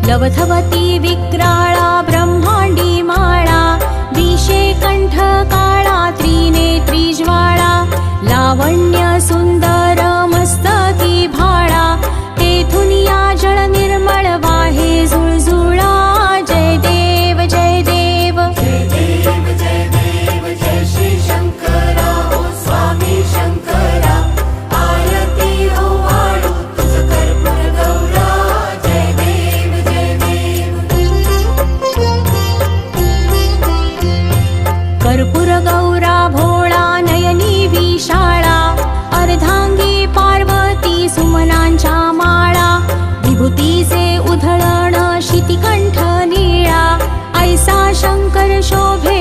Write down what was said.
लवथवती विक्राळा ब्रह्मांडी माळा, विषे कंठ काळा त्रिनेत्री ज्वाळा, लावण्य सुंदर मस्तकी भाळा, तेथून या जळ निर्मळ वाहे झुळझुळा। जय देव जय देव जय देव जय देव जय श्री शंकरा ओ स्वामी शंकरा, आरती हो वाळू तुझ कर्पूर गौरा। जय देव जय देव कर्पूर गौरा भोळा नयनी विशाळा, अर्धांगी पार्वती सुमनांच्या माळा, विभूतीचे उधळण शितिकंठ निळा, ऐसा शंकर शोभे